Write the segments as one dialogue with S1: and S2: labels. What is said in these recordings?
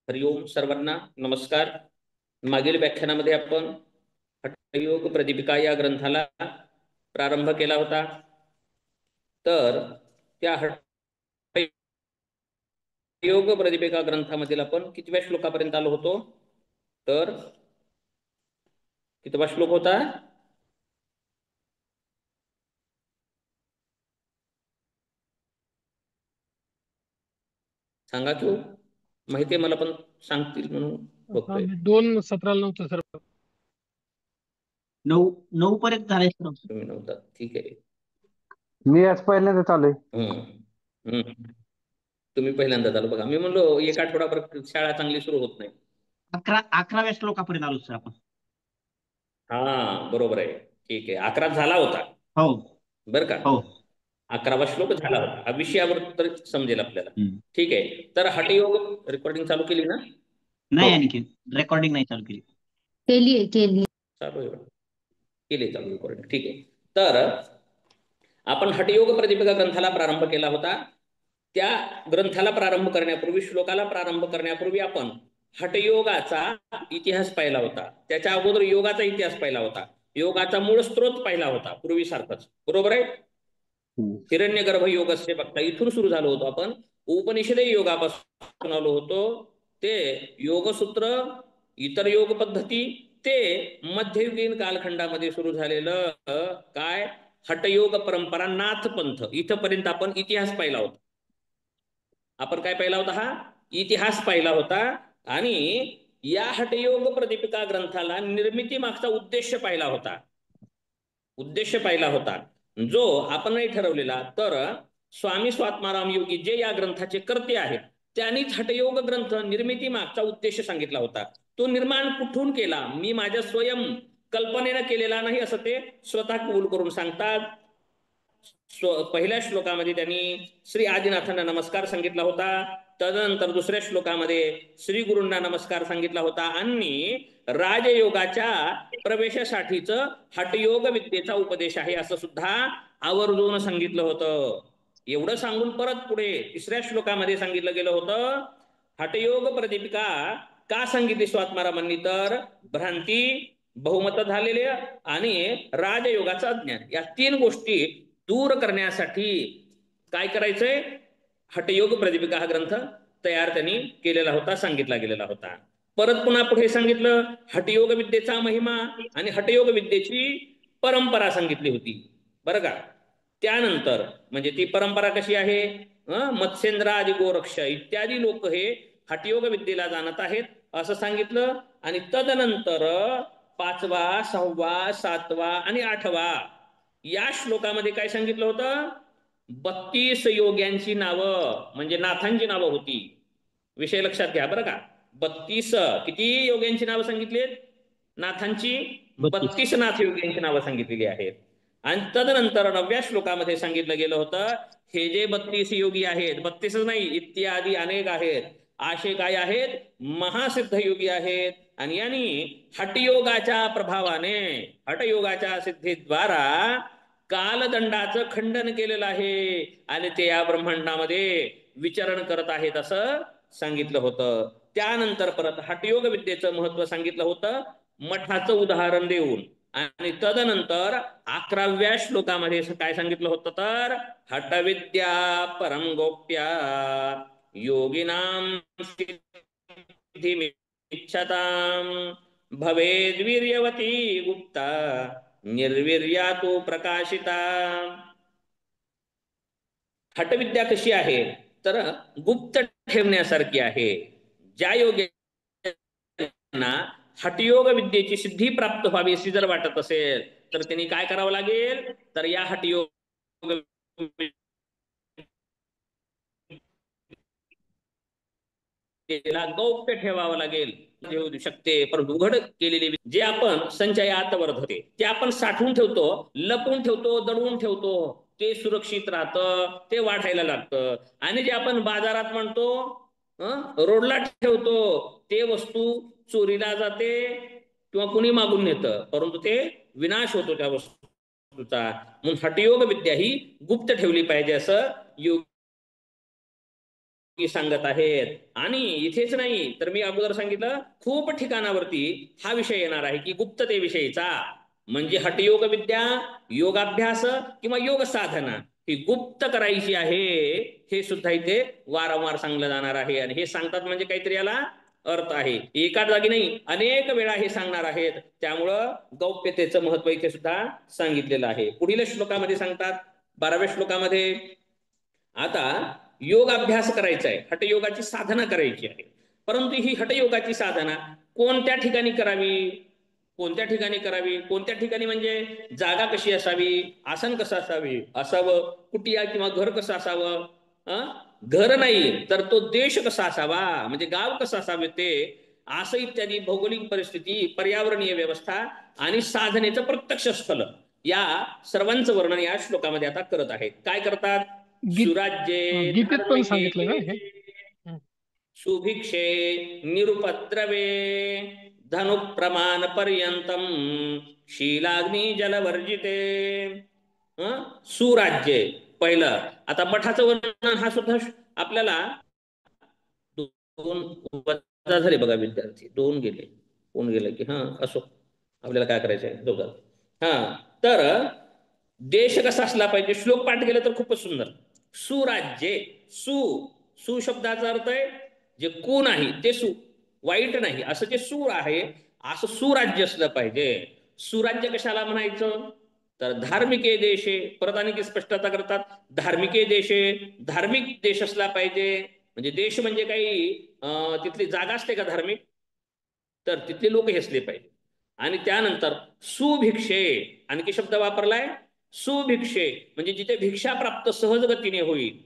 S1: हरिओम सर्वांना नमस्कार. मागील व्याख्यानामध्ये आपण हठयोग प्रदीपिका या ग्रंथाला प्रारंभ केला होता. तर त्या हठयोग प्रदीपिका ग्रंथामधील आपण कितव्या श्लोकापर्यंत आलो होतो? तर कितवा श्लोक होता? सांगा की हो. माहिती आहे मला, पण सांगतील म्हणून
S2: हा,
S1: बघतोय.
S2: मी 2:17 नव्हतं सर.
S3: 9 पर्यंत झाले सर.
S1: तुम्ही नव्हता, ठीक आहे.
S4: मी आज पहिल्यांदा चालू आहे.
S1: तुम्ही पहिल्यांदा झालो बघा. मी म्हणलो एक आठवडाभर शाळा चांगली सुरू होत नाही.
S3: 11व्या श्लोकापर्यंत आलो सर आपण.
S1: हा बरोबर आहे, ठीक आहे. 11 झाला होता
S3: हो
S1: बरं का.
S3: हो
S1: 11वा श्लोक झाला होता. हा विषयावर तर समजेल आपल्याला.
S3: हम्म.
S1: ठीक आहे. तर हठयोग रेकॉर्डिंग चालू केली ना?
S3: नाही,
S1: हो.
S3: आणखी रेकॉर्डिंग नाही चालू केली.
S5: केली
S1: चालू आहे, केली चालू रेकॉर्डिंग. ठीक आहे. तर आपण हठयोग प्रदीपिका ग्रंथाला प्रारंभ केला होता. त्या ग्रंथाला प्रारंभ करण्यापूर्वी, श्लोकाला प्रारंभ करण्यापूर्वी आपण हठयोगाचा इतिहास पाहिला होता. त्याच्या अगोदर योगाचा इतिहास पाहिला होता. योगाचा मूळ स्त्रोत पाहिला होता पूर्वीसारखंच. बरोबर आहे. हिरण्यगर्भ योगस्य बघता इथून सुरू झालो होतो आपण. उपनिषदे योगापासून आलो होतो. ते योगसूत्र, इतर योग पद्धती, ते मध्ययुगीन कालखंडामध्ये सुरू झालेलं काय हठयोग परंपरा, नाथ पंथ, इथपर्यंत आपण इतिहास पाहिला होता. आपण काय पाहिला होता? हा इतिहास पाहिला होता. आणि या हठयोग प्रदीपिका ग्रंथाला निर्मिती मागचा उद्देश पाहिला होता. जो आपण नाही ठरवलेला. तर स्वामी स्वात्माराम योगी जे या ग्रंथाचे कर्ते आहेत, त्यांनीच हठयोग ग्रंथ निर्मिती मागचा उद्देश सांगितला होता. तो निर्माण कुठून केला, मी माझ्या स्वयं कल्पनेनं केलेला नाही असं ते स्वतः कबूल करून सांगतात. पहिल्या श्लोकामध्ये त्यांनी श्री आदिनाथांना नमस्कार सांगितला होता. तदनंतर दुसऱ्या श्लोकामध्ये श्री गुरूंना नमस्कार सांगितला होता. आणि राजयोगाच्या प्रवेशासाठीच हठयोग विद्येचा उपदेश आहे असं सुद्धा आवर्जून सांगितलं होतं. एवढं सांगून परत पुढे तिसऱ्या श्लोकामध्ये सांगितलं गेलं होतं, हठयोग प्रदीपिका का सांगितली स्वात्मारामांनी? तर भ्रांती, बहुमत झालेले आणि राजयोगाचं अज्ञान, या 3 गोष्टी दूर करण्यासाठी काय करायचंय? हठयोग प्रदीपिका हा ग्रंथ तयार त्यांनी केलेला होता, सांगितला गेलेला होता. परत पुन्हा पुढे सांगितलं हठयोग विद्येचा महिमा आणि हठयोग विद्येची परंपरा सांगितली होती बरं का. त्यानंतर म्हणजे ती परंपरा कशी आहे? मत्स्येंद्र आदी गोरक्ष इत्यादी लोक हे हठयोग विद्येला जाणत आहेत असं सांगितलं. आणि तदनंतर 5वा, 6वा, 7वा आणि 8वा या श्लोकामध्ये काय सांगितलं होतं? 32 योग्यांची नावं, म्हणजे नाथांची नावं होती. विषय लक्षात घ्या बरं का. 32 किती योग्यांची नावं सांगितलीत? नाथांची 32 नाथ योग्यांची नावं सांगितलेली आहेत. आणि तदनंतर 9व्या श्लोकामध्ये सांगितलं गेलं होतं, हे जे 32 योगी आहेत, 32च नाही इत्यादी अनेक आहेत, असे काय आहेत? महासिद्ध योगी आहेत. आणि यांनी हठयोगाच्या प्रभावाने, हठयोगाच्या सिद्धीद्वारा कालदंडाचं खंडन केलेलं आहे आणि ते या ब्रह्मांडामध्ये विचरण करत आहेत असं सांगितलं होतं. त्यानंतर परत हठयोग विद्येचं महत्व सांगितलं होतं मठाचं उदाहरण देऊन. आणि तदनंतर 11व्या श्लोकामध्ये काय सांगितलं होतं? तर हठविद्या परम गोप्या योगिनाम सिद्धिमिच्छताम भवेद्वीर्यवती गुप्ता निर्वीर्या तो प्रकाशिता. हठविद्या कशी आहे? तर गुप्त ठेवण्यासारखी आहे. ज्या योग्यांना हठयोग विद्येची सिद्धी प्राप्त व्हावी अशी जर वाटत असेल तर त्यांनी काय करावं लागेल? तर या हठयोग गौप्य ठेवावं लागेल. देऊ शकते परंतु उघड केलेले जे आपण संचयात वर्धते, ते आपण साठवून ठेवतो, लपवून ठेवतो, दडवून ठेवतो, ते सुरक्षित राहतं, ते वाढायला लागतं. आणि जे आपण बाजारात म्हणतो, रोडला ठेवतो, ते वस्तू चोरीला जाते किंवा कुणी मागून नेतं, परंतु ते विनाश होतो त्या वस्तूचा. म्हणून हठयोग विद्या ही गुप्त ठेवली पाहिजे असं योग सांगत आहेत. आणि इथेच नाही तर मी अगोदर सांगितलं खूप ठिकाणावरती हा विषय येणार आहे की गुप्ततेविषयीचा, म्हणजे हठयोग विद्या, योगाभ्यास किंवा योग साधना ही गुप्त करायची आहे, हे सुद्धा इथे वारंवार सांगलं जाणार आहे. आणि हे सांगतात म्हणजे काहीतरी याला अर्थ आहे, एका जागी नाही अनेक वेळा हे सांगणार आहेत. त्यामुळं गौप्यतेचं महत्व इथे सुद्धा सांगितलेलं आहे. पुढील श्लोकामध्ये सांगतात 12व्या श्लोकामध्ये, आता योग अभ्यास करायचा आहे, हठयोगाची साधना करायची आहे. परंतु ही हठयोगाची साधना कोणत्या ठिकाणी करावी, कोणत्या ठिकाणी करावी, कोणत्या ठिकाणी म्हणजे जागा कशी असावी, आसन कसं असावं, कुटिया किंवा घर कसं असावं, घर नाही तर तो देश कसा असावा, म्हणजे गाव कसं असावे ते, असं इत्यादी भौगोलिक परिस्थिती, पर्यावरणीय व्यवस्था आणि साधनेचं प्रत्यक्ष स्थल, या सर्वांचं वर्णन या श्लोकामध्ये आता करत आहेत. काय करतात, सुराज्ये
S2: गीतेत पण सांगितलंय ना
S1: धार्मिके
S2: हे.
S1: सुभिक्षे निरुपद्रवे धनुप्रमाण पर्यंतम शीलाग्नी जलवर्जिते. सुराज्ये पहिलं. आता मठाचं वर्णन हा सुद्धा आपल्याला दोन वजा झाले बघा विद्यार्थी, दोन गेले, कोण गेले की असो, आपल्याला काय करायचंय दोघं. तर देश कसा असला पाहिजे, श्लोक पाठ केलं तर खूपच सुंदर. सुराज्ये, सु शब्दाचा अर्थ आहे जे कु नाही ते सु, वाईट नाही असं जे सूर आहे, असं सुराज्य असलं पाहिजे. सुराज्य कशाला म्हणायचं तर धार्मिके देशे, परत आणखी स्पष्टता करतात, धार्मिके देशे, धार्मिक देश असला पाहिजे. म्हणजे देश म्हणजे काही तिथली जागा असते का धार्मिक, तर तिथले लोक हे असले पाहिजे. आणि त्यानंतर सुभिक्षे, आणखी शब्द वापरलाय सुभिक्षे, म्हणजे जिथे भिक्षा प्राप्त सहज गतीने होईल.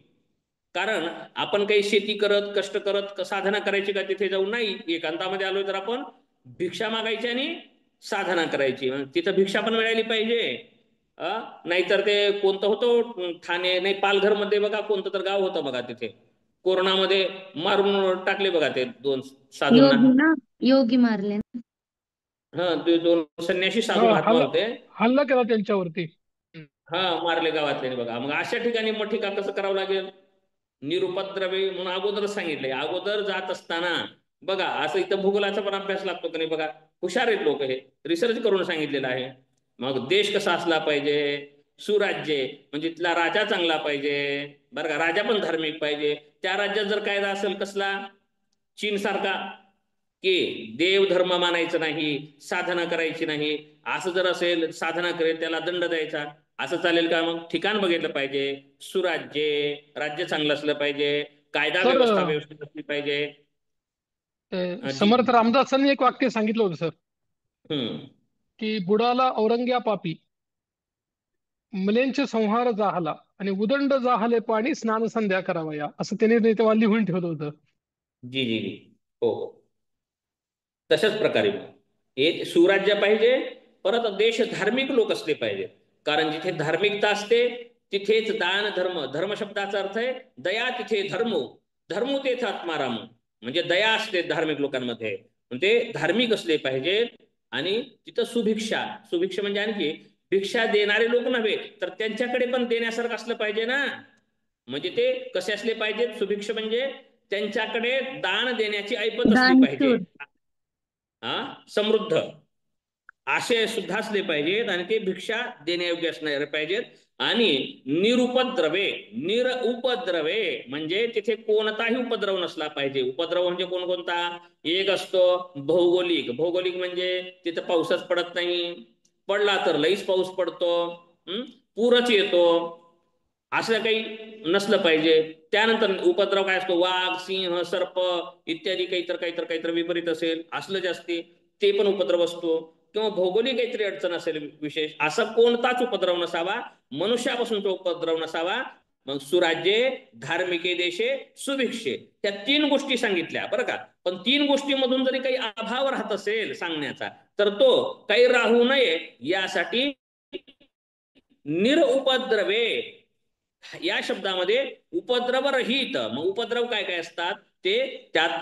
S1: कारण आपण काही शेती करत कष्ट करत साधना करायची का तिथे जाऊन नाही, एकांतामध्ये आलोय तर आपण भिक्षा मागायची आणि साधना करायची, तिथं भिक्षा पण मिळाली पाहिजे. नाहीतर ते कोणतं होतं ठाणे नाही पालघर मध्ये बघा, कोणतं तर गाव होतं बघा, तिथे कोरोनामध्ये मारून टाकले बघा ते दोन साधूंना.
S5: योगी ना, योगी मारले ना.
S1: ते दोन संन्यासी साधू महात्मा होते,
S2: हल्ला केला त्यांच्यावरती.
S1: मारले गावातले बघा. मग अशा ठिकाणी मग ठिकाण कसं करावं लागेल, निरुपद्रवी म्हणून अगोदर सांगितलंय. अगोदर जात असताना बघा, असं इथं भूगोलाचा पण अभ्यास लागतो का नाही बघा, हुशार आहेत लोक, हे रिसर्च करून सांगितलेलं आहे. मग देश कसा असला पाहिजे, सुराज्य म्हणजे तिथला राजा चांगला पाहिजे बरं का, राजा पण धार्मिक पाहिजे. त्या राज्यात जर कायदा असेल कसला, चीन सारखा, की देव धर्म मानायचं नाही, साधना करायची नाही, असं जर असेल, साधना करेल त्याला दंड द्यायचा, असं चालेल का. मग ठिकाण बघितलं पाहिजे, सुराज्य, राज्य चांगलं असलं पाहिजे, कायदा व्यवस्था व्यवस्थित असली पाहिजे.
S2: समर्थ रामदासांनी एक वाक्य सांगितलं होतं सर, की बुडाला औरंग्या पापी, मलेंचे संहार जाहला आणि उदंड जाहले पाणी स्नान संध्या करावया, असं त्याने तेव्हा लिहून ठेवलं होतं.
S1: जी जी जी, हो हो, तशाच प्रकारे हे सुराज्य पाहिजे. परत देश धार्मिक लोक असले पाहिजे, कारण जिथे धार्मिकता असते तिथेच दान धर्म, धर्म शब्दाचा अर्थ आहे दया, तिथे धर्मो, धर्मो तेथ आत्माराम, म्हणजे दया असते धार्मिक लोकांमध्ये, ते धार्मिक असले पाहिजे. आणि तिथं सुभिक्षा, सुभिक्षा म्हणजे आणखी भिक्षा देणारे लोक नव्हे तर त्यांच्याकडे पण देण्यासारखं असलं पाहिजे ना. म्हणजे ते कसे असले पाहिजेत, सुभिक्ष म्हणजे त्यांच्याकडे दान देण्याची ऐपत असली पाहिजे, समृद्ध आशय सुद्धा असले पाहिजेत, आणि ते भिक्षा देण्यायोग्य असणारे पाहिजेत. आणि निरुपद्रवे, निरउपद्रवे म्हणजे तिथे कोणताही उपद्रव नसला पाहिजे. उपद्रव म्हणजे कोणकोणता, एक असतो भौगोलिक, भौगोलिक म्हणजे तिथं पाऊसच पडत नाही, पडला तर लईच पाऊस पडतो, पूरच येतो, असं काही नसलं पाहिजे. त्यानंतर उपद्रव काय असतो, वाघ, सिंह, सर्प इत्यादी काहीतर विपरीत असेल, असलं जास्ती ते पण उपद्रव असतो. किंवा भौगोलिक काहीतरी अडचण असेल विशेष, असा कोणताच उपद्रव नसावा, मनुष्यापासून तो उपद्रव नसावा. मग सुराज्ये, धार्मिके देशे, सुभिक्षे, त्या तीन गोष्टी सांगितल्या बरं का. पण तीन गोष्टीमधून जरी काही अभाव राहत असेल सांगण्याचा, तर तो काही राहू नये यासाठी निरउपद्रवे या शब्दामध्ये उपद्रव रहित, मग उपद्रव काय काय असतात ते त्यात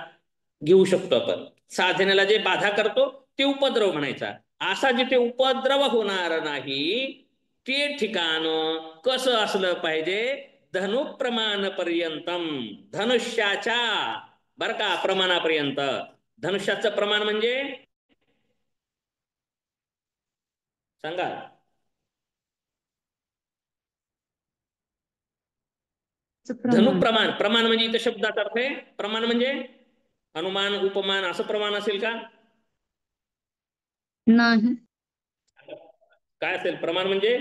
S1: घेऊ शकतो आपण. साधनेला जे बाधा करतो ते उपद्रव म्हणायचा. असा जिथे उपद्रव होणार नाही ते ठिकाण कसं असलं पाहिजे, धनुप्रमाण पर्यंतम, धनुष्याच्या बर का प्रमाणापर्यंत. धनुष्याचं प्रमाण म्हणजे सांगा. धनुप्रमाण, प्रमाण म्हणजे इथं शब्दाचा अर्थ आहे. प्रमाण म्हणजे अनुमान उपमान असं प्रमाण असेल का?
S5: नाही.
S1: काय असेल प्रमाण म्हणजे?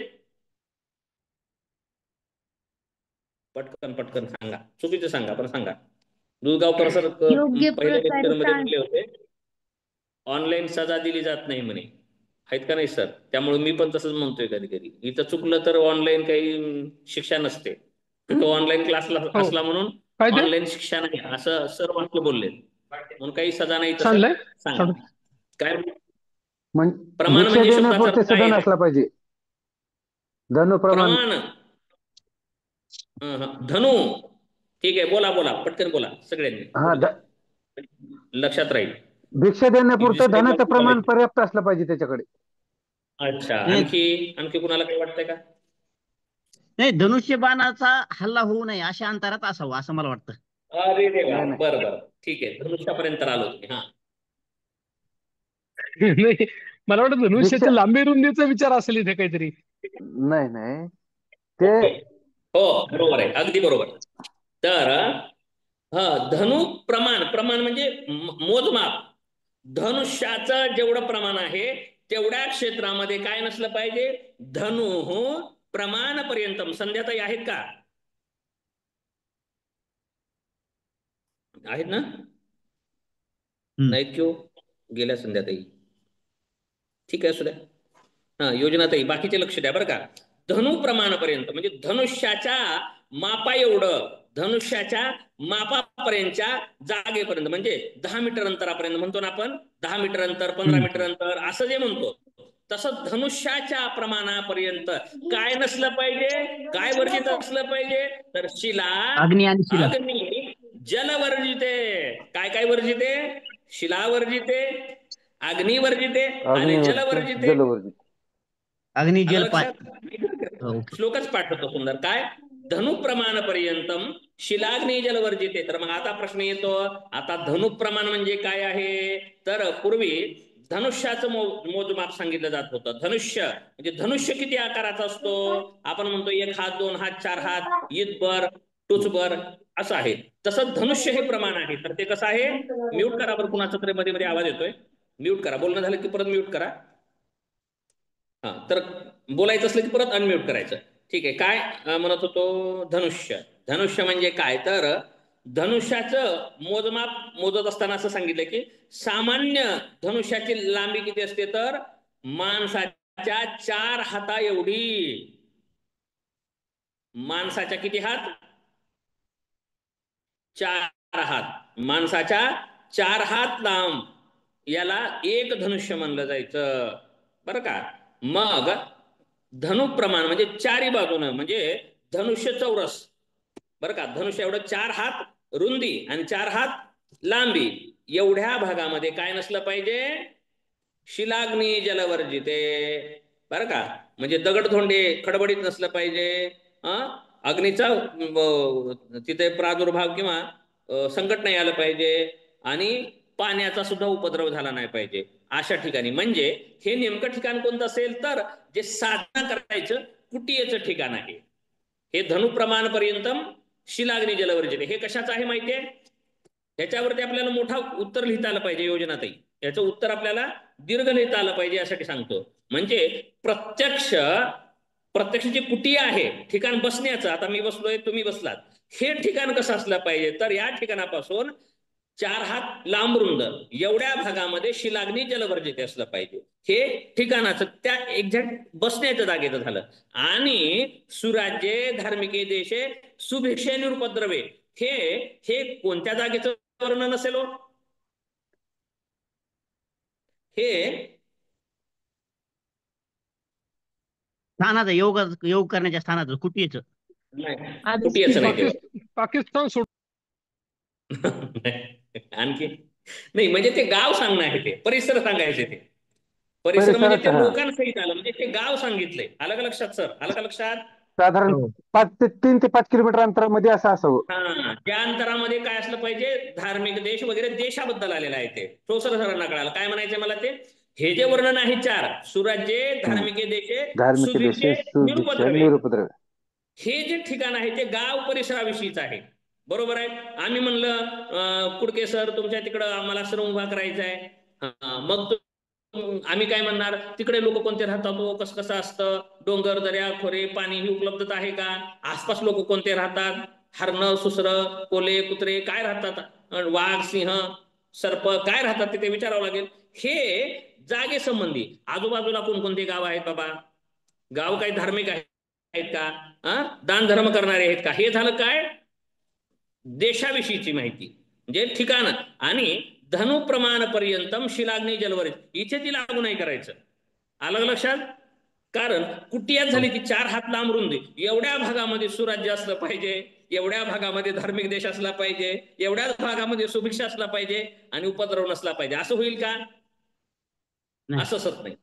S1: पटकन पटकन सांगा, चुकीचं सांगा पण सांगा. दुधगावकर सर
S5: योग्य
S1: पहिल्या लेक्चर मध्ये
S5: प्रकारे
S1: म्हटले होते ऑनलाईन सजा दिली जात नाही म्हणे. आहेत का नाही सर? त्यामुळे मी पण तसंच म्हणतोय कधी कधी. इथं चुकलं तर ऑनलाईन काही शिक्षा नसते. तो ऑनलाईन क्लासला
S2: हो.
S1: असला म्हणून
S2: काय ते
S1: ऑनलाईन शिक्षा नाही असं सर वाक्य बोलले. म्हणून काही सजा नाही तसं
S2: सांगलंय
S1: सांगा. काय
S4: म्हणजे
S1: प्रमाण
S4: भिक्षा
S1: म्हणजे शब्दाचा
S4: देण्यापुरते
S1: अर्थ काय
S4: सुद्धा
S1: आहे?
S4: नसला पाहिजे. धनुप्रमाण
S1: प्रमाण धनु. ठीक आहे, बोला बोला पटकन बोला सगळ्यांनी,
S4: हा
S1: लक्षात राहील.
S4: भिक्षा देण्यापुरतं
S1: दुसरे
S4: धनाचं
S1: वाक्य
S4: प्रमाण
S1: बघायचे.
S4: पर्याप्त असलं पाहिजे त्याच्याकडे.
S1: अच्छा,
S3: नाही
S1: आणखी कुणाला काही वाटतंय का?
S3: नाही, धनुष्यबाणाचा हल्ला होऊ नये अशा अंतरात असावं असं मला वाटतं.
S1: अरे देवा,
S4: नाही नाही
S1: बरं बरं ठीक आहे, धनुष्यापर्यंत आलो तुम्ही. हा
S2: नाही, मला वाटतं
S4: भिक्षा
S2: धनुष्याच्या लांबी रुंदीचा विचार असेल इथे काहीतरी.
S4: नाही नाही ते
S1: ओके. हो बरोबर आहे, अगदी बरोबर. तर धनु प्रमाण, प्रमाण म्हणजे मोजमाप. धनुष्याचं जेवढं प्रमाण आहे तेवढ्या क्षेत्रामध्ये काय नसलं पाहिजे? धनु प्रमाणपर्यंतम. संध्याताई आहेत का? आहेत ना? नाहीत किंवा गेल्या संध्याताई? ठीक आहे, असू द्या. हा योजनाताई, बाकीचे लक्ष द्या बरं का. धनु प्रमाणपर्यंत म्हणजे धनुष्याच्या मापा एवढं, धनुष्याच्या मापापर्यंतच्या जागेपर्यंत, म्हणजे 10 मीटर अंतरापर्यंत म्हणतो ना आपण. 10 मीटर अंतर, 15 मीटर अंतर असं जे म्हणतो, तसं धनुष्याच्या प्रमाणापर्यंत काय नसलं पाहिजे? काय वर्जित असलं पाहिजे? तर शिला,
S3: अग्नी आणि शिला.
S1: अग्नी, जल वर्जिते. काय काय वर्जिते? शिला वर्जिते, अग्नी वर्जिते आणि जल वर्जिते.
S4: जलवर्जित.
S3: अग्नी
S1: आलं
S3: जल
S1: लक्षात?
S3: ओके.
S1: श्लोकच पाठ होतो सुंदर. काय? धनुप्रमाण पर्यंतम शिलाग्नी जलवर्जिते. तर मग आता प्रश्न येतो, आता धनुप्रमाण म्हणजे काय आहे? तर पूर्वी धनुष्याचं मोजमाप सांगितलं जात होतं. धनुष्य म्हणजे धनुष्य किती आकाराचा असतो? आपण म्हणतो 1 हात, 2 हात, 4 हात, इतभर, टुचभर असं आहे. तसं धनुष्य हे प्रमाण आहे. तर ते कसं आहे? म्यूट करा बरं, कुणाचा तरी मध्ये मध्ये आवाज येतोय. म्यूट करा, बोलणं झालं की परत म्यूट करा. हा, तर बोलायचं असलं की परत अनम्यूट करायचं. ठीक आहे. काय म्हणत होतो? धनुष्य. धनुष्य म्हणजे काय? तर धनुष्याचं मोजमाप मोजत असताना असं सांगितलं की सामान्य धनुष्याची लांबी किती असते? तर माणसाच्या 4 हाता एवढी. माणसाच्या किती हात? 4 हात. माणसाच्या 4 हात लांब याला एक धनुष्य म्हणलं जायचं बरं का. मग धनुप्रमाण म्हणजे 4ही बाजूनं, म्हणजे धनुष्य चौरस बरं का. धनुष्य एवढं 4 हात रुंदी आणि 4 हात लांबी एवढ्या भागामध्ये काय नसलं पाहिजे? शिलाग्नी जलवर्जिते बरं का. म्हणजे दगडधोंडे खडबडीत नसलं पाहिजे. अग्नीचा तिथे प्रादुर्भाव किंवा संकट नाही आलं पाहिजे आणि पाण्याचा सुद्धा उपद्रव झाला नाही पाहिजे अशा ठिकाणी. म्हणजे हे नेमकं ठिकाण कोणतं असेल? तर जे साधना करायचं कुटीयेचं ठिकाण आहे. हे धनुप्रमाणपर्यंतम शिलाग्नी जलवर्जिते. हे कशाचं आहे माहितीये? ह्याच्यावरती आपल्याला मोठा उत्तर लिहिता आलं पाहिजे योजनाताई. याचं उत्तर आपल्याला दीर्घ लिहिता आलं पाहिजे यासाठी सांगतो. म्हणजे प्रत्यक्ष जे कुटीय आहे, ठिकाण बसण्याचं, आता मी बसलोय, तुम्ही बसलात, हे ठिकाण कसं असलं पाहिजे? तर या ठिकाणापासून 4 हात लांब रुंद एवढ्या भागामध्ये शिलाग्नी जलवर्जिते असलं पाहिजे. हे ठिकाणाचं त्या एक्झॅक्ट बसण्याच्या जागेचं झालं. आणि सुराज्ये धार्मिके देशे सुभिक्षे निरुपद्रवे, हे कोणत्या जागेचं वर्णन असेल? हे
S3: स्थानाचं, योग करण्याच्या स्थानाचं, कुटीयेचं.
S1: कुटीयेचं नाही ते.
S2: पाकिस्तान सोड.
S1: आणखी नाही, म्हणजे ते गाव सांगणं आहे, ते परिसर सांगायचे. ते परिसर म्हणजे ते लोकांसहित आलं, म्हणजे ते गाव सांगितलंय. आलं का लक्षात सर? आलं का लक्षात?
S4: साधारण
S3: हो
S4: 3 ते 5 किलोमीटर अंतरामध्ये असं असावं.
S1: हा त्या अंतरामध्ये काय असलं पाहिजे, धार्मिक देश वगैरे देशाबद्दल आलेलं आहे ते. ठोसर सरांना कळालं काय म्हणायचं मला ते. हे जे वर्णन आहे 4 सुराज्ये,
S4: हम्म.
S1: धार्मिके देशे,
S4: धार्मिक
S1: सुभिक्षे,
S4: देशे सुभिक्षा
S1: निरुपद्रवे,
S4: निरुपद्रव.
S1: हे जे ठिकाण आहे ते गाव परिसराविषयीच आहे. बरोबर आहे. आम्ही म्हणलं कुडके सर तुमच्या तिकडं आम्हाला आश्रम उभा करायचा आहे. मग आम्ही काय म्हणणार, तिकडे लोक कोणते राहतात हो, कसं कसं असतं, डोंगर दर्या खोरे पाणी ही उपलब्धता आहे का, आसपास लोक कोणते राहतात, हरणं सुसरं कोले कुत्रे काय राहतात, वाघ सिंह सर्प काय राहतात ते विचारावं लागेल. हे जागे संबंधी आजूबाजूला कोणकोणते गाव आहेत बाबा, गाव काही धार्मिक आहेत का, दान धर्म करणारे आहेत का, हे झालं काय देशाविषयीची माहिती म्हणजे ठिकाण. आणि धनुप्रमाण पर्यंतम शिलाग्नी जलवरित, इथे ती लागू नाही करायचं. आलं लक्षात. कारण कुटियात झाली ती 4 हात लांब रुंद, एवढ्या भागामध्ये सुराज्य असलं पाहिजे, एवढ्या भागामध्ये धार्मिक देश असला पाहिजे, एवढ्याच भागामध्ये सुभिक्षा असला पाहिजे आणि उपद्रव नसला पाहिजे. असं होईल का,
S3: नाही.
S1: असं सत नाही.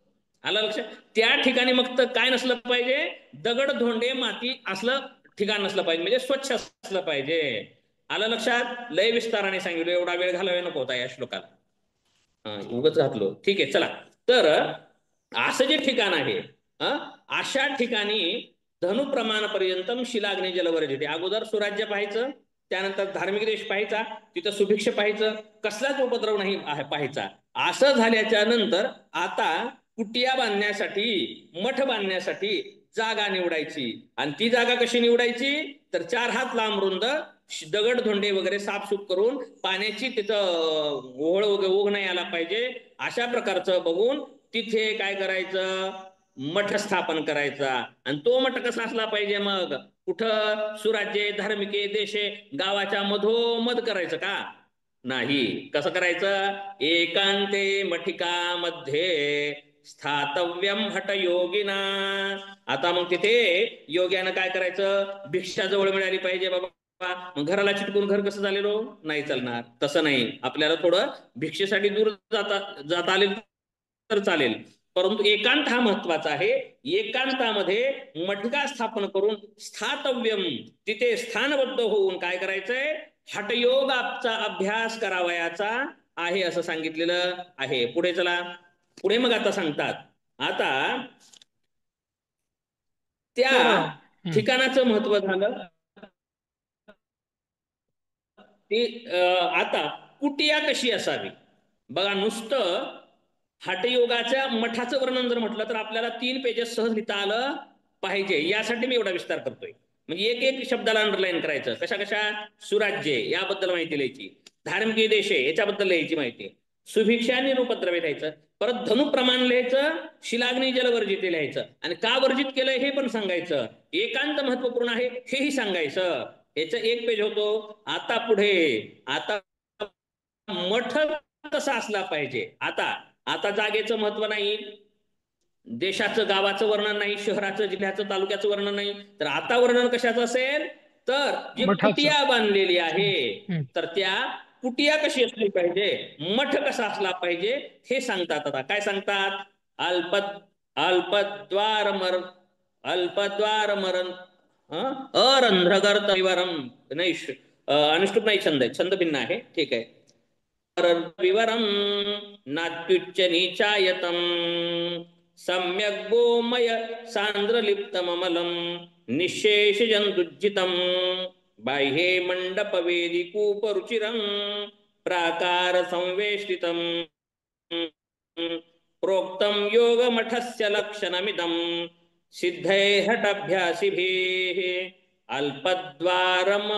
S1: आलं लक्षात. त्या ठिकाणी मग काय नसलं पाहिजे, दगड धोंडे माती असलं ठिकाण नसलं पाहिजे, म्हणजे स्वच्छ असलं पाहिजे. आलं लक्षात. लय विस्ताराने सांगितलं, एवढा वेळ घालवायला नको होता या श्लोकाला, उगच घातलो. ठीक आहे चला. तर असं जे ठिकाण आहे अशा ठिकाणी धनुप्रमाण पर्यंतम शिलाग्नी जलवर्जिते, अगोदर सुराज्य पाहायचं, त्यानंतर धार्मिक देश पाहायचा, तिथं सुभिक्ष पाहायचं, कसलाच उपद्रव नाही पाहायचा. असं झाल्याच्या नंतर आता कुटिया बांधण्यासाठी मठ बांधण्यासाठी जागा निवडायची. आणि ती जागा कशी निवडायची, तर 4 हात लांब रुंद दगड धोंडे वगैरे साफसूफ करून पाण्याची तिथं ओघ नाही आला पाहिजे अशा प्रकारचं बघून तिथे काय करायचं, मठ स्थापन करायचा. आणि तो मठ कसा असला पाहिजे, मग कुठं सुराज्ये धार्मिके देशे गावाच्या मधोमध करायचं का, नाही. कसं करायचं, एकांते मठिकामध्ये स्थातव्यम हट योगिना. आता मग तिथे योग्यानं काय करायचं, भिक्षा जवळ मिळाली पाहिजे बाबा. मग घराला चिटकून घर कसं झालेलो, नाही चालणार. तसं नाही, आपल्याला थोडं भिक्षेसाठी दूर जाता आले तर चालेल, परंतु एकांत हा महत्वाचा आहे. एकांतामध्ये मठिका स्थापन करून स्थातव्यम तिथे स्थानबद्ध होऊन काय करायचंय, हठयोगाचा अभ्यास करावयाचा आहे असं सांगितलेलं आहे. पुढे चला. पुढे मग आता सांगतात, आता त्या ठिकाणाचं महत्व झालं. ते आता कुटिया कशी असावी बघा. नुसतं हठयोगाच्या मठाचं वर्णन जर म्हटलं तर आपल्याला 3 पेजेस सहज लिहिता आलं पाहिजे. यासाठी मी एवढा विस्तार करतोय. म्हणजे एक शब्दाला अंडरलाईन करायचं. कशा कशा, सुराज्ये याबद्दल माहिती लिहायची, धार्मिक देशे याच्याबद्दल लिहायची माहिती, सुभिक्षा निरुपद्रवे लिहायचं, परत धनुप्रमाण लिहायचं, शिलाग्नी जलवर्जित लिहायचं, आणि का वर्जित केलंय हे पण सांगायचं, एकांत महत्वपूर्ण आहे हेही सांगायचं. याचं 1 पेज होतो. आता पुढे आता मठ कसा असला पाहिजे. आता जागेचं महत्व नाही, देशाचं गावाचं वर्णन नाही, शहराचं जिल्ह्याचं तालुक्याचं वर्णन नाही, तर आता वर्णन कशाचं असेल, तर जी कुटिया बांधलेली आहे तर त्या कुटिया कशी असली पाहिजे, मठ कसा असला पाहिजे हे सांगतात. आता काय सांगतात, अल्पद्वार मरण अरंध्रगर्त विवरम, नाही अनुष्टुप नाही, छंद भिन्न आहे. ठीक आहे. विवरम नात्युच्च नीचायतम सम्यक गोमय सांद्रलिप्तममलम निशेष जंतुज्जितम बाह्ये मंडप वेदिकूपरुचिरम प्राकार संवेष्टितम प्रोक्तम योग मठस्य लक्षणमिदम सिद्धैर्हठभ्यासिभिः अल्पद्वारम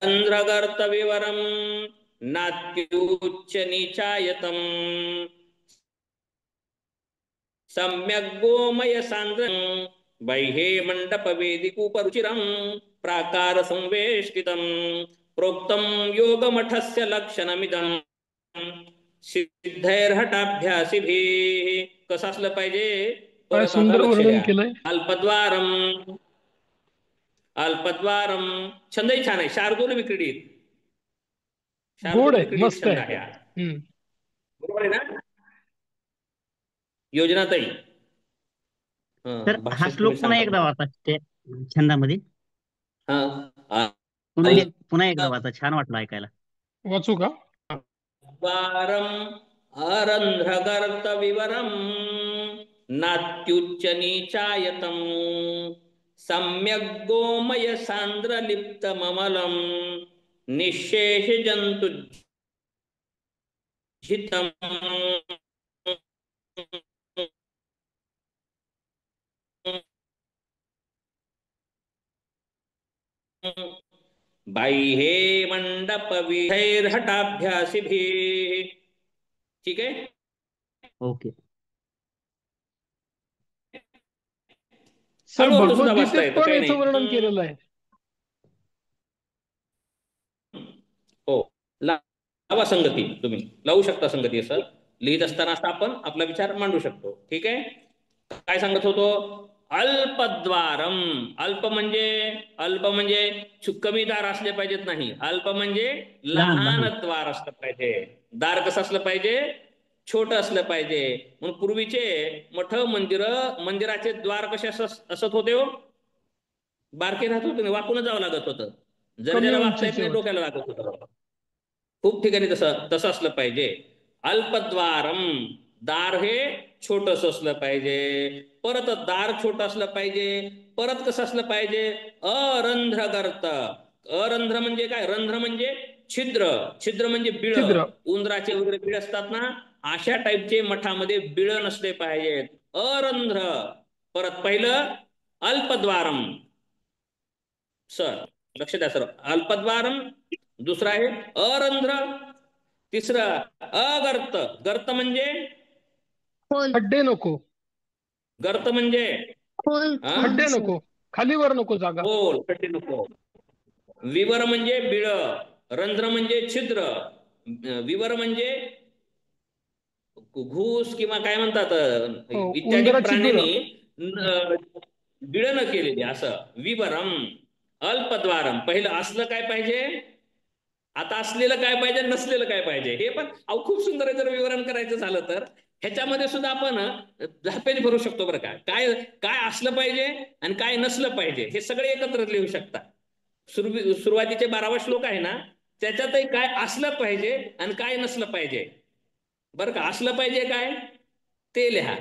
S1: अर्धगर्त विवरम नात्युच्च नीचायतम सम्यक गोमय सांद्रम बाह्ये मंडप वेदिकूपरुचिरम प्राकार संवेष्टितम प्रोक्तम योग मठस्य लक्षणमिदम सिद्धैर्हठाभ्यासिभिः. कसं असलं पाहिजे,
S2: काय सुंदर वर्णन केलंय.
S1: अल्पद्वारम छंदही छान आहे, शार्दूल विक्रीडित,
S2: गोड आहे, मस्त
S1: छंद
S2: आहे.
S1: आहे. बरोबर आहे ना योजनाताई,
S3: तर हा
S1: भाष्य तुम्ही
S3: श्लोक पुन्हा
S1: सांगा.
S3: एकदा वाचा ते छंदामध्ये.
S1: हा आ-
S3: पुन्हा एकदा वाचा, छान वाटलं ऐकायला.
S2: वाचू का?
S1: द्वारम् अरन्ध्रगर्त विवरम् नात्युच्च नीचायतम् सम्यग् गोमय सान्द्रलिप्तममलम् निःशेष जन्तु जितम् बाह्ये मंडप विधैर्हटाभ्यासिभिः. ठीक आहे.
S3: ओके.
S2: सर
S1: हळूहळू सुद्धा वाचता
S2: भगवद्गीतेत
S1: येतं,
S2: पण
S1: काही
S2: याचं वर्णन
S1: नाही.
S2: केलेलं आहे.
S1: हो, लावा संगती, तुम्ही लावू शकता संगती. असं लिहित असताना असं आपण आपला विचार मांडू शकतो. ठीक आहे. काय सांगत होतो? अल्पद्वारम. अल्प म्हणजे कमी दार असले पाहिजेत नाही. अल्प म्हणजे
S3: लहान
S1: लहान
S3: लहान.
S1: द्वार असलं पाहिजे. दार कसं असलं पाहिजे? छोट असलं पाहिजे. म्हणून पूर्वीचे मंदिराचे द्वार कसे असत होते हो? बारके राहत होते, वाकूनच जावं लागत होतं. जर
S2: कमी
S1: ज्याला वागता येत
S2: उंचीचे
S1: नाही
S2: होते.
S1: डोक्याला लागत होतं. खूप ठिकाणी तसं असलं पाहिजे. अल्पद्वारम, दार हे छोटस असलं पाहिजे. परत दार छोट असलं पाहिजे. परत कसं असलं पाहिजे? अरंध्रगर्त. अरंध्र म्हणजे काय? रंध्र म्हणजे छिद्र म्हणजे बिळ.
S2: छिद्र.
S1: उंदराचे वगैरे बिळ असतात ना, अशा टाईपचे मठामध्ये बिळ नसले पाहिजेत. अरंध्र. परत पहिलं अल्पद्वारम. सर लक्ष द्या सर. अल्पद्वारम, दुसरं आहे अरंध्र, तिसरं अगर्त. गर्त म्हणजे
S5: खोल
S2: खड्डे नको.
S1: गर्त म्हणजे
S5: खोल खोल
S2: खड्डे
S5: सर.
S2: नको. खालीवर नको जागा.
S1: खोल, खड्डे नको. विवर म्हणजे बिळ. रंध्र म्हणजे छिद्र. विवर म्हणजे घूस किंवा काय म्हणतात
S2: हो,
S1: इत्यादी
S2: उंदराची बिळ.
S1: प्राण्यांनी बिळ न केलेली, असं विवरम. अल्पद्वारम. पहिलं असलं काय पाहिजे? आता असलेलं काय पाहिजे, नसलेलं काय पाहिजे, हे पण खूप सुंदर आहे. जर विवरण करायचं झालं तर ह्याच्यामध्ये सुद्धा आपण 10 पेज भरू शकतो बरं का. काय काय असलं पाहिजे आणि काय नसलं पाहिजे हे सगळे एकत्र लिहू शकता. सुरुवातीचे 12वा श्लोक आहे ना, त्याच्यातही काय असलं पाहिजे आणि काय नसलं पाहिजे. बरं का. असलं पाहिजे काय ते लिहा.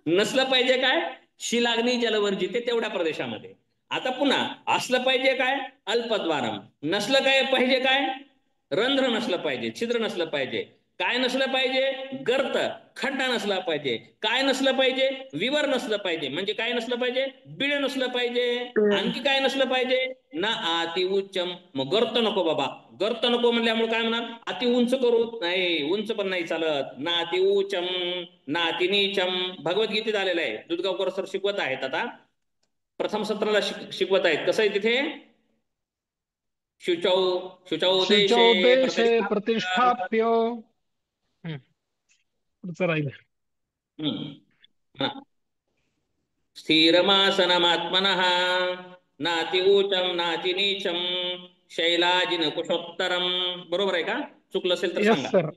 S1: नसलं पाहिजे काय? शिलाग्नी जलवर्जिते तेवढ्या प्रदेशामध्ये. आता पुन्हा असलं पाहिजे काय? अल्पद्वारम. नसलं काय पाहिजे? काय? रंध्र नसलं पाहिजे, छिद्र नसलं पाहिजे. काय नसलं पाहिजे? गर्त, खड्डा नसला पाहिजे. काय नसलं पाहिजे? विवर नसलं पाहिजे. म्हणजे काय नसलं पाहिजे? बिळ नसलं पाहिजे. आणखी काय नसलं पाहिजे? ना अति उच्चम. मग गर्त नको बाबा. गर्त नको म्हणल्यामुळे काय म्हणणार? अति उंच करू नाही, उंच पण नाही चालत. ना अति उच्चम ना अति नीचम. भगवद्गीतेत आलेलं आहे. दुधगावकर सर शिकवत आहेत, आता प्रथम सत्राला शिकवत आहेत. कसं आहे तिथे? शुचौ शुचौ देशे
S2: शुचोदेशे
S1: प्रतिष्ठाप्य.
S2: प्रतिष्ठाप्य. पुढचं राहील.
S1: स्थिरमासनमात्मनः नाति ऊचम नाति नीचम शैलाजिन कुशोत्तरम. बरोबर आहे का? चुकलं असेल तर
S2: यस
S1: सांगा.
S2: सर.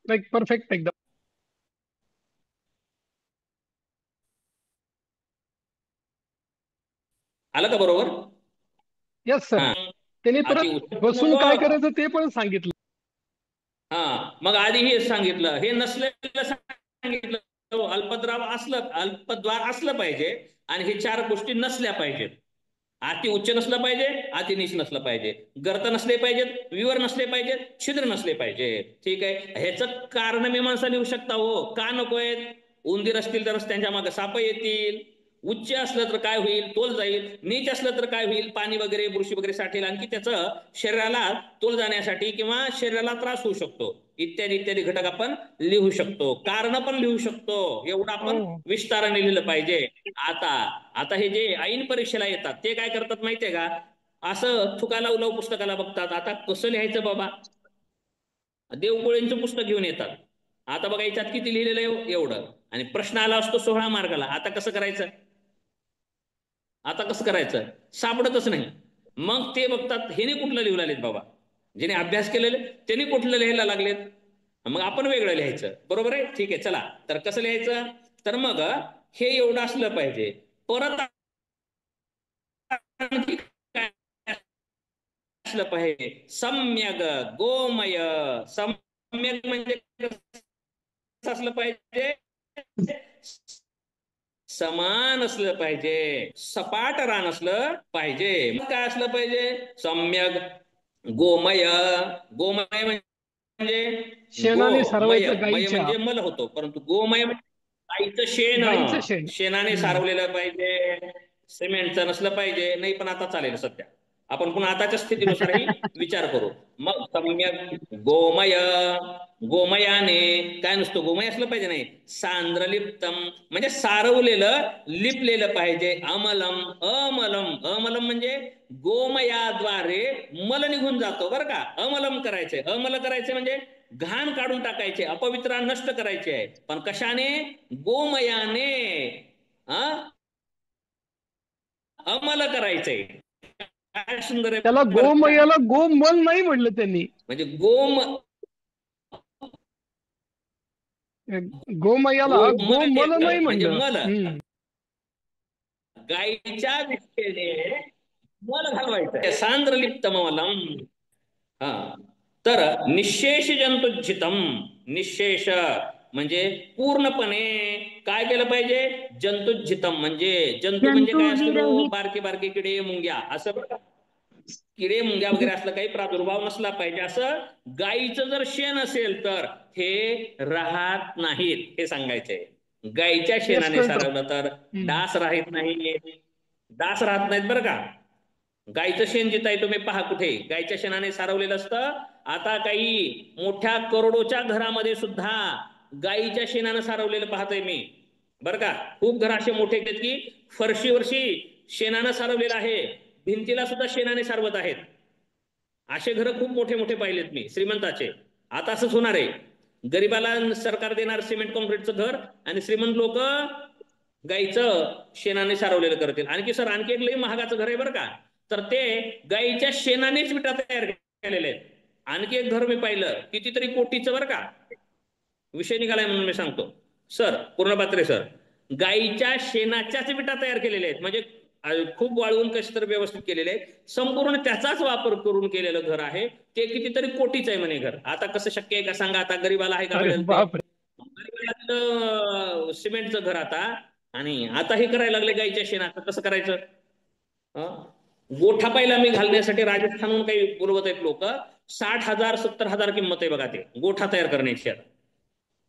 S2: लाईक परफेक्ट एकदम.
S1: आलं का बरोबर?
S2: Yes sir.
S1: हा.
S2: त्यांनी
S1: अति
S2: परत
S1: उच्च
S2: बसून काय करायचं ते पण सांगितलं.
S1: हा, मग आधी हे सांगितलं, हे नसलेलं सांगितलं. अल्पद्वार असलं पाहिजे आणि हे 4 गोष्टी नसल्या पाहिजेत. अति उच्च नसलं पाहिजे, अति नीच नसलं पाहिजे, गर्त नसले पाहिजेत, विवर नसले पाहिजेत, छिद्र नसले पाहिजेत. ठीक आहे. ह्याचं कारण मीमांसा लिहू शकता हो. का नकोय? उंदीर असतील तर त्यांच्या मागे साप येतील. उच्च असलं तर काय होईल? तोल जाईल. नीच असलं तर काय होईल? पाणी वगैरे, बुरशी वगैरे साठेल. आणखी त्याचं शरीराला तोल जाण्यासाठी किंवा शरीराला त्रास होऊ शकतो. इत्यादी इत्यादी घटक आपण लिहू शकतो. कारण पण लिहू शकतो. एवढं आपण
S2: हो.
S1: विस्ताराने लिहिलं पाहिजे. आता हे जे ऐन परीक्षेला येतात ते काय करतात माहितीये का? असं थुका लावू लावू पुस्तकाला बघतात. आता कसं लिहायचं बाबा? देवकोळेंचं पुस्तक घेऊन येतात. आता बघा याच्यात किती लिहिलेलं आहे? एवढं. आणि प्रश्न आला असतो 16 मार्काला. आता कसं करायचं? सापडतच नाही. मग ते बघतात हेने कुठलं लिहू लागलेत बाबा. जेने अभ्यास केलेले त्यांनी कुठलं लिहायला लागलेत. मग आपण वेगळं लिहायचं. बरोबर आहे? ठीक आहे. चला तर कसं लिहायचं? तर मग हे एवढं असलं पाहिजे. परत आणखी काय असलं पाहिजे? सम्यक गोमय. सम्यक म्हणजे कसं असलं पाहिजे? समान असलं पाहिजे, सपाट रान असलं पाहिजे. मग काय असलं पाहिजे? सम्यक गोमय. गोमय म्हणजे
S2: शेणाने
S1: गोमय,
S2: सारवायचं
S1: मय
S2: गाईच्या.
S1: म्हणजे मल होतो, परंतु गोमय म्हणजे गाईचं शेण.
S2: गाईचं शेण.
S1: शेणाने सारवलेलं पाहिजे, सिमेंटचं नसलं पाहिजे. नाही पण आता चालेल सध्या, आपण पुन्हा आताच्या स्थितीनुसारही विचार करू. मग सम्यक गोमय. गोमयाने काय नुसतं गोमय असलं पाहिजे, नाही, सांद्रलिप्तम म्हणजे सारवलेलं, लिपलेलं पाहिजे. अमलम. अमलम. अमलम म्हणजे गोमयाद्वारे मल निघून जातो बरं का. अमलम करायचे. अमल करायचे म्हणजे घाण काढून टाकायचे, अपवित्रा नष्ट करायचे आहे. पण कशाने? गोमयाने. अमल करायचंय. काय सुंदर आहे
S2: त्याला
S1: बरं का?
S2: गोमयाला गोमल नाही म्हटलं त्यांनी.
S1: म्हणजे
S2: गोमयाला गोमल नाही
S1: म्हणजे
S2: म्हणलं.
S1: मल. गाईच्या विष्ठेने मल घालवायचं. सांद्रलिप्त मलम. हा. तर निशेष जंतुज्जितम. निशेष म्हणजे पूर्णपणे काय केलं पाहिजे? जंतुज्जितम म्हणजे जंतू म्हणजे काय असतं?
S5: जंतुविरहित.
S1: बारके बारके किडे मुंग्या असं बरं का. किडे मुंग्या वगैरे असलं काही प्रादुर्भाव नसला पाहिजे. असं गाईचं जर शेण असेल तर हे राहत नाहीत, हे सांगायचंय. गाईच्या
S2: पेस्ट
S1: शेणाने
S2: कंट्रोल.
S1: सारवलं तर डास राहत नाही, डास राहत नाहीत बरं का. गाईचं शेण जिथं आहे तुम्ही पहा कुठे गाईच्या शेणाने सारवलेलं असतं. आता काही मोठ्या करोडोच्या घरामध्ये सुद्धा गाईच्या शेणानं सारवलेलं पाहतोय मी बरं का. खूप घर असे मोठे आहेत की फरशीवरशी शेणानं सारवलेलं आहे, भिंतीला सुद्धा शेणाने सारवत आहेत. असे घर खूप मोठे मोठे पाहिलेत मी, श्रीमंताचे. आता असंच होणार आहे, गरीबाला सरकार देणार सिमेंट कॉन्क्रीटचं घर आणि श्रीमंत लोक गाईचं शेणाने सारवलेलं करतील. आणखी सर आणखी एक लई महागाचं घर आहे बरं का, तर ते गाईच्या शेणानेच विटा तयार केलेले आहेत. आणखी एक घर मी पाहिलं कितीतरी कोटीचं बरं का, विषय निघालाय म्हणून मी सांगतो सर, पूर्णपात्रे सर, गाईच्या शेणाच्याच विटा तयार केलेल्या आहेत. म्हणजे खूप वाळवून कसे तर व्यवस्थित केलेले आहेत, संपूर्ण त्याचाच वापर करून केलेलं घर आहे. ते कितीतरी कोटीचं आहे म्हणे घर. आता कसं शक्य आहे का सांगा? आता गरीबाला आहे का
S2: अरे
S1: मिळेल ते?
S2: बापरे.
S1: गरीबाला सिमेंटचं घर आता, आणि आता हे करायला लागले गाईच्या शेणाचं. कसं करायचं? गोठा पहिला मी घालण्यासाठी राजस्थानहून काही बोलवत आहेत लोक, 60,000 70,000 किंमत आहे बघा ते गोठा तयार करण्याची.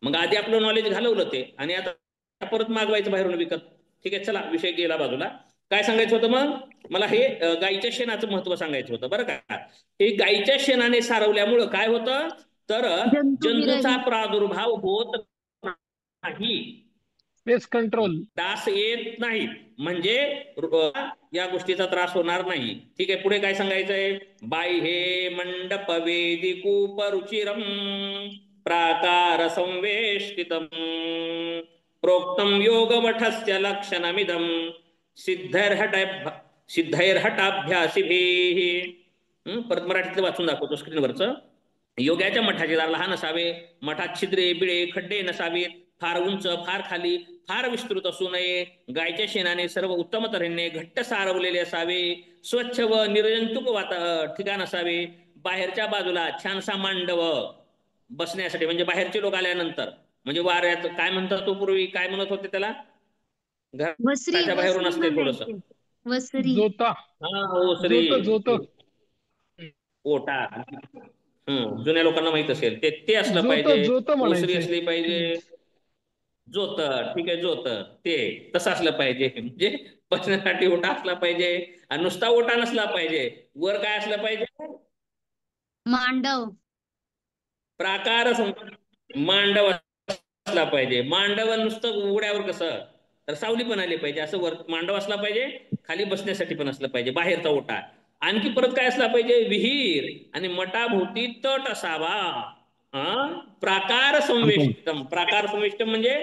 S1: मग आधी आपलं नॉलेज घालवलं ते, आणि आता परत मागवायचं बाहेरून विकत. ठीक आहे, चला विषय गेला बाजूला. काय सांगायचं होतं मग मला? हे गाईच्या शेणाचं महत्व सांगायचं होतं बरं का. हे गाईच्या शेणाने सारवल्यामुळं काय होतं तर जंतूचा प्रादुर्भाव होत नाही,
S2: पेस्ट कंट्रोल.
S1: डास येत नाही, म्हणजे या गोष्टीचा त्रास होणार नाही. ठीक आहे, पुढे काय सांगायचंय? बाई हे मंडप वेदिकूप रुचिरम प्राकार संवेष्टितम प्रोक्तम योगवठस्य लक्षणमिदम सिद्धैर्हटाभ्यासिभिः. परत मराठीतलं वाचून दाखवतो स्क्रीनवरचं. योग्याच्या मठाचे दार लहान असावे, मठात छिद्रे बिळे खड्डे नसावेत, फार उंच फार खाली फार विस्तृत असू नये, गायच्या शेणाने सर्व उत्तम तऱ्हेने घट्ट सारवलेले असावे, स्वच्छ व निर्जंतुक ठिकाण असावे, बाहेरच्या बाजूला छानसा मांडव बसण्यासाठी, म्हणजे बाहेरचे लोक आल्यानंतर, म्हणजे वाऱ्यात काय म्हणतात तो पूर्वी काय म्हणत होते त्याला,
S5: वसरी.
S1: घराच्या बाहेरून असते थोडस,
S5: वसरी.
S2: जोता.
S1: हा ओसरी,
S2: जोत.
S1: ओटा. जुन्या लोकांना माहित असेल ते असलं पाहिजे.
S2: जोत
S1: ओसरी
S2: म्हणायचंय.
S1: असली पाहिजे, जोत. ठीक आहे, जोत ते तसं असलं पाहिजे, म्हणजे बसण्यासाठी ओटा असला पाहिजे, आणि नुसता ओटा नसला पाहिजे. वर काय असलं पाहिजे?
S5: मांडव.
S1: प्राकार मांडव असला पाहिजे. मांडव नुसतं उघड्यावर कसं, तर सावली पण आली पाहिजे, असं वर मांडव असला पाहिजे, खाली बसण्यासाठी पण असलं पाहिजे, बाहेरचा ओटा. आणखी परत काय असला पाहिजे? विहीर, आणि मठाभोवती तट असावा. प्राकार संवेष्टम. प्राकार संवेष्टम म्हणजे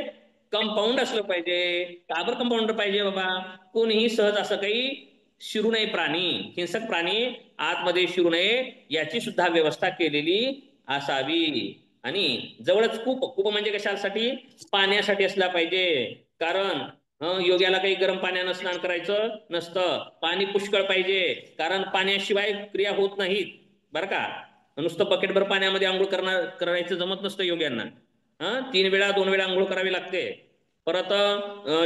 S1: कंपाऊंड असलं पाहिजे. का बरं कंपाऊंड पाहिजे बाबा? कोणीही सहज असं काही शिरू नये, प्राणी हिंसक प्राणी आतमध्ये शिरू नये, याची सुद्धा व्यवस्था केलेली असावी. आणि जवळच कूप. कूप म्हणजे कशासाठी? पाण्यासाठी असला पाहिजे, कारण योग्याला काही गरम पाण्यानं स्नान करायचं नसतं, पाणी पुष्कळ पाहिजे, कारण पाण्याशिवाय क्रिया होत नाहीत बरं का. नुसतं बकेटभर पाण्यामध्ये आंघोळ करायचं जमत नसतं योग्यांना. 3 वेळा 2 वेळा आंघोळ करावी लागते. परत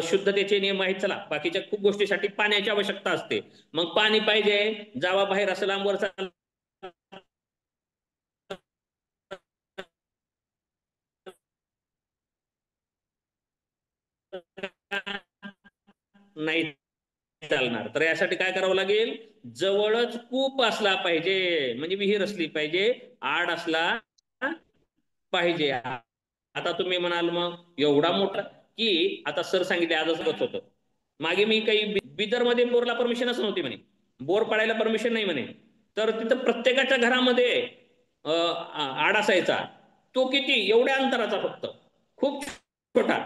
S1: शुद्धतेचे नियम आहेत. चला, बाकीच्या खूप गोष्टीसाठी पाण्याची आवश्यकता असते. मग पाणी पाहिजे, जावा बाहेर असं लांबवर नाही चालणार. तर यासाठी काय करावं लागेल, जवळच कूप असला पाहिजे, म्हणजे विहीर असली पाहिजे, आड असला पाहिजे. आता तुम्ही म्हणाल मग एवढा मोठा, की आता सर सांगितले आजच होतं, मागे मी काही बिदरमध्ये बोरला परमिशनच नव्हती म्हणे, बोर पाडायला परमिशन नाही म्हणे. तर तिथं प्रत्येकाच्या घरामध्ये आड असायचा. तो किती, एवढ्या अंतराचा फक्त, खूप छोटा.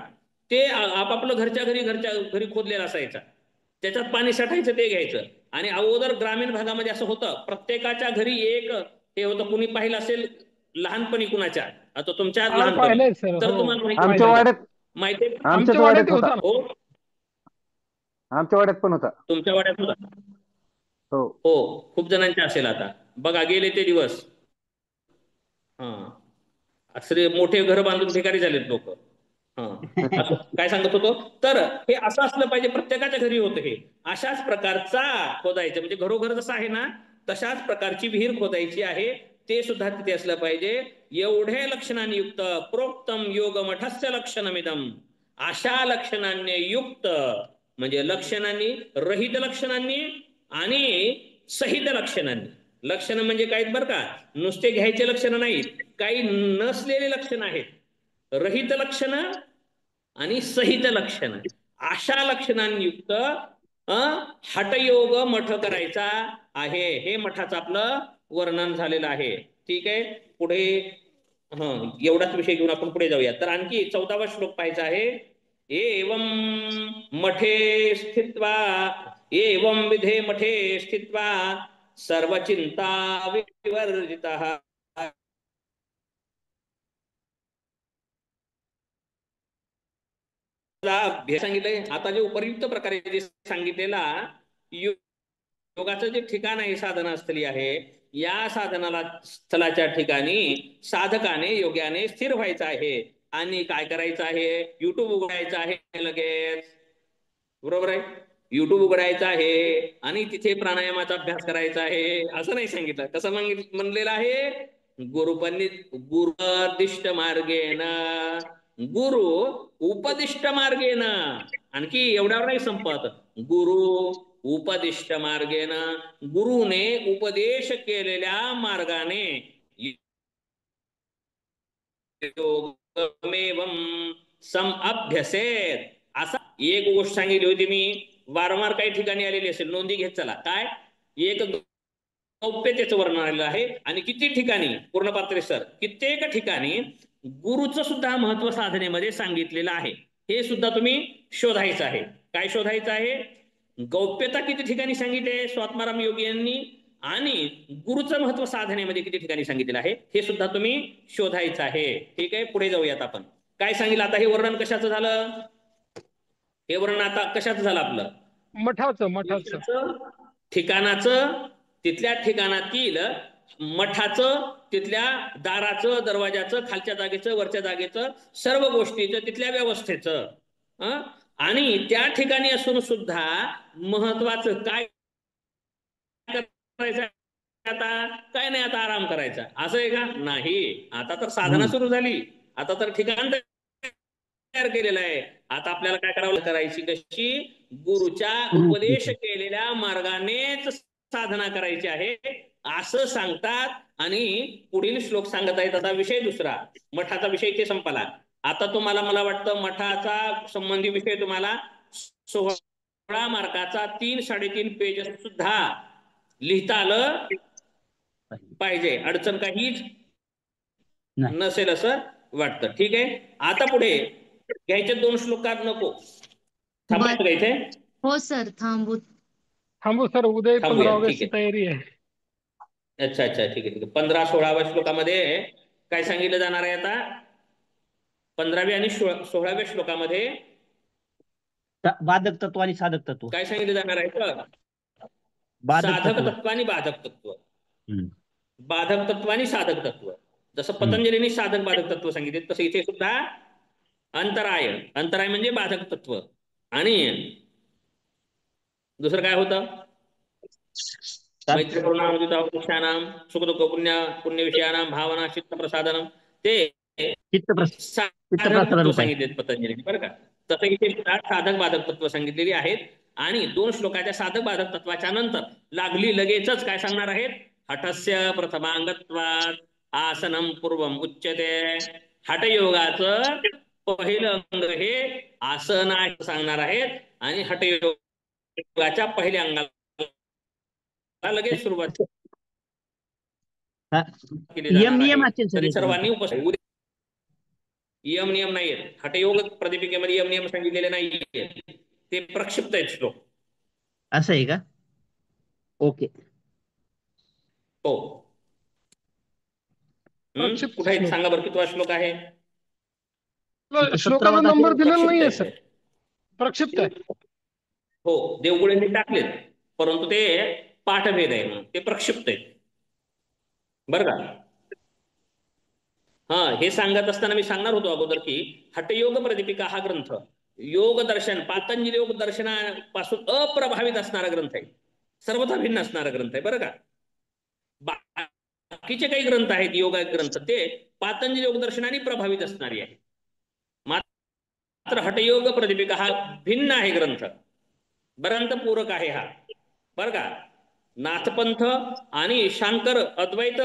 S1: ते आपापलं घरच्या घरी खोदलेला असायचा. त्याच्यात पाणी साठायचं, ते घ्यायचं. आणि अगोदर ग्रामीण भागामध्ये असं होतं, प्रत्येकाच्या घरी एक हे होतं. कुणी पाहिलं असेल लहानपणी कुणाच्या, आता तुमच्या लहानपणी,
S2: पाहिलंय सर.
S1: तर
S2: हो,
S1: तुम्हाला
S4: आमच्या वाड्यात
S1: माहिती
S4: आमच्याच
S2: आमच्या वाड्यात
S4: वाड्यात
S2: होता
S4: होता.
S2: ना.
S1: हो,
S4: आमच्या वाड्यात पण होता.
S1: तुमच्या वाड्यात होता.
S4: हो.
S1: हो, खूप जणांचे असेल. आता बघा, गेले ते दिवस. हा, असे मोठे घर बांधून भिकारी झालेत लोक. असं काय सांगत होतो, तर हे असं असलं पाहिजे, प्रत्येकाच्या घरी होतं हे. अशाच प्रकारचा खोदायचं, म्हणजे घरोघर जसं आहे ना, तशाच प्रकारची विहीर खोदायची आहे. ते सुद्धा तिथे असलं पाहिजे. एवढे लक्षणांनी युक्त प्रोक्तम योग मठस्य लक्षणमिदम, अशा लक्षणांनी युक्त, म्हणजे लक्षणांनी, रहित लक्षणांनी आणि सहित लक्षणांनी. लक्षण म्हणजे काय बरं का, नुसते घ्यायचे लक्षण नाहीत, काही नसलेले लक्षण आहेत. रहित लक्षण आणि सहित लक्षण, अशा लक्षणांयुक्त हठयोग मठ करायचा आहे. हे मठाचं आपलं वर्णन झालेलं आहे. ठीक आहे, पुढे एवढाच विषय घेऊन आपण पुढे जाऊया. तर आणखी 14वा श्लोक पाहायचा आहे. एवं मठे स्थित्वा, एवं विधे मठे स्थित्वा सर्वचिंता विवर्जितः. सांगितलंय. आता जे उपयुक्त प्रकारे जे सांगितलेला योगाचं जे ठिकाण आहे, साधनास्थली आहे, या साधनाला स्थलाच्या ठिकाणी साधकाने, योग्याने स्थिर व्हायचं आहे. आणि काय करायचं आहे, युट्यूब उघडायचं आहे लगेच, बरोबर आहे, युट्यूब उघडायचं आहे आणि तिथे प्राणायामाचा अभ्यास करायचा आहे. असं नाही सांगितलं. कसं म्हणलेलं आहे, गुरुपदिष्ट मार्गेन, गुरु उपदिष्ट मार्गेन. आणखी एवढ्यावर नाही संपत, गुरु उपदिष्ट मार्गेन, गुरुने उपदेश केलेल्या मार्गाने, योगमेवं सम अभ्यसेत. असा एक गोष्ट सांगितली होती मी, वारंवार काही ठिकाणी आलेली असेल, नोंदी घेत चला. काय, एक गौप्यतेचं वर्णन आलेलं आहे. आणि किती ठिकाणी, पूर्ण पात्रे सर, कित्येक ठिकाणी गुरुचं सुद्धा महत्व साधनेमध्ये सांगितलेलं आहे. हे सुद्धा तुम्ही शोधायचं आहे. काय शोधायचं आहे, गौप्यता किती ठिकाणी सांगितले स्वात्माराम योगी यांनी, आणि गुरुचं महत्व साधनेमध्ये किती ठिकाणी सांगितलेलं आहे, हे सुद्धा तुम्ही शोधायचं आहे. ठीक आहे, पुढे जाऊयात आपण. काय सांगितलं आता, हे वर्णन कशाचं झालं, हे वर्णन आता कशाचं झालं आपलं,
S2: मठाचं
S1: ठिकाणाचं, तिथल्या ठिकाणातील मठाचं, तिथल्या दाराचं, दरवाजाचं, खालच्या जागेचं, वरच्या जागेचं, सर्व गोष्टीचं, तिथल्या व्यवस्थेचं. आणि त्या ठिकाणी असून सुद्धा महत्वाचं काय करायचं, आता काय नाही, आता आराम करायचा, असं आहे का, नाही. आता तर साधना सुरू झाली, आता तर ठिकाण तयार केलेलं आहे. आता आपल्याला काय करावं, करायची कशी, गुरुच्या उपदेश केलेल्या मार्गानेच साधना करायची आहे, असं सांगतात. आणि पुढील श्लोक सांगत आहेत. आता विषय दुसरा, मठाचा विषय इथे संपला. आता तुम्हाला, मला वाटतं मठाचा संबंधी विषय तुम्हाला 16 मार्काचा 3-3.5 पेज सुद्धा लिहिता आलं पाहिजे, अडचण काहीच नसेल असं वाटतं. ठीक आहे, आता पुढे घ्यायचे 2 श्लोकात नको थांबायचं का इथे,
S5: हो सर,
S2: थांबू सर, उद्या 15
S1: थांबूया. ठीक
S2: ऑगस्टची
S1: आहे,
S2: तयारी आहे.
S1: अच्छा अच्छा, ठीक आहे ठीक आहे. 15-16व्या श्लोकामध्ये काय सांगितलं जाणार आहे आता, 15व्या आणि 16व्या श्लोकामध्ये
S3: बाधक तत्व आणि साधक तत्व.
S1: काय सांगितलं जाणार आहे तर
S3: बाधक
S1: साधक
S3: तत्व.
S1: तत्व आणि बाधक तत्व.
S3: हम्म.
S1: बाधक तत्व आणि साधक तत्व. जसं
S3: हम्म.
S1: पतंजलीने साधक बाधक तत्व सांगितले तसं इथे सुद्धा अंतराय. अंतराय म्हणजे बाधक तत्व. आणि दुसरं काय होतं मैत्रीपूर्णाम वृक्षाणाम सुखदुःख पुण्य विषयानां भावना चित्त प्रसादनम ते
S3: चित्त
S1: साधक
S3: प्रसारण
S1: तत्व
S3: उपाय.
S1: सांगितलेत पतंजलीने बरं का. तसं इथे सुद्धा साधक बाधक तत्व सांगितलेली आहेत. आणि 2 श्लोकाच्या साधक बाधक तत्वाच्या नंतर लागली लगेचच काय सांगणार आहेत हठस्य प्रथमांगत्वात आसनम पूर्वम उच्यते. हठयोगाचं पहिलं अंग हे आसन आहे सांगणार आहेत. आणि हठयोगाच्या पहिल्या अंगाला लगेच सुरुवात केली
S3: यम
S1: जाणार
S3: नियम
S1: आहे.
S3: असतील सर
S1: तरी
S3: याच्यामध्ये.
S1: सर्वांनी यम नियम नाहीयेत. हठयोग प्रदीपिकेमध्ये यम नियम सांगितलेले नाहीये. ते प्रक्षिप्त आहेत श्लोक.
S3: असं आहे का? ओके.
S1: हो.
S2: प्रक्षिप्त
S1: कुठे आहेत
S2: श्लोक.
S1: सांगा बरं कितवा श्लोक आहे.
S2: श्लोकाचा नंबर दिलेला
S1: प्रक्षिप्त
S2: नाहीये
S1: आहेत
S2: सर.
S1: ते.
S2: प्रक्षिप्त आहे.
S1: हो देवगुळेंनी टाकलेत परंतु ते पाठभेद आहे म्हणून ते प्रक्षिप्त आहेत बरं का. हा हे सांगत असताना मी सांगणार होतो अगोदर की हठयोग प्रदीपिका हा ग्रंथ योग दर्शन पातंजली योग दर्शनापासून अप्रभावित असणारा ग्रंथ आहे. सर्वथा भिन्न असणारा ग्रंथ आहे बरं का. बाकीचे काही ग्रंथ आहेत योगा ग्रंथ ते पातंजली योग दर्शनाने प्रभावित असणारी आहे. मात्र हठयोग प्रदीपिका हा भिन्न आहे ग्रंथ. बरांत पूरक आहे हा बरं का. नाथपंथ आणि शांकर अद्वैत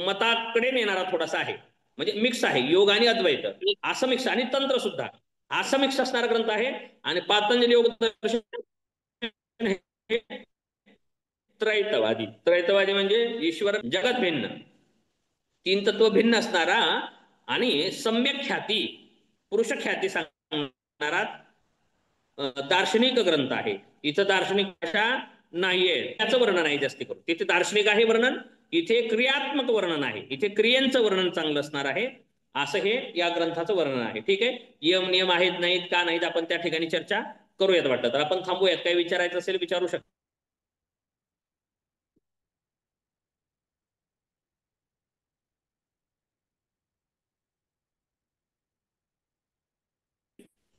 S1: मताकडे नेणारा थोडासा आहे. म्हणजे मिक्स आहे योग आणि अद्वैत असं मिक्स आणि तंत्र सुद्धा असं मिक्स असणारा ग्रंथ आहे. आणि पातंजली योग दर्शन हे त्रैतवादी म्हणजे ईश्वर जगत भिन्न 3 तत्व भिन्न असणारा आणि सम्यक ख्याती पुरुष ख्याती सांगणारा दार्शनिक ग्रंथ आहे. इथं दार्शनिक भाषा नाहीये त्याचं वर्णन आहे जास्ती करून. तिथे दार्शनिक आहे वर्णन इथे क्रियात्मक वर्णन आहे. इथे क्रियेचं वर्णन चांगलं असणार आहे. असं हे या ग्रंथाचं वर्णन आहे. ठीक आहे. यम नियम आहेत नाहीत का नाहीत आपण त्या ठिकाणी चर्चा करूयात. वाटतं तर आपण थांबूयात. काही विचारायचं असेल विचारू शकता.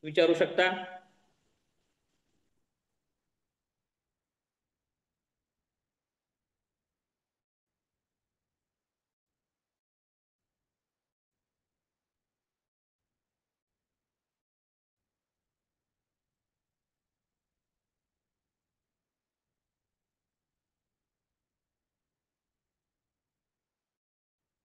S1: विचारू शकता.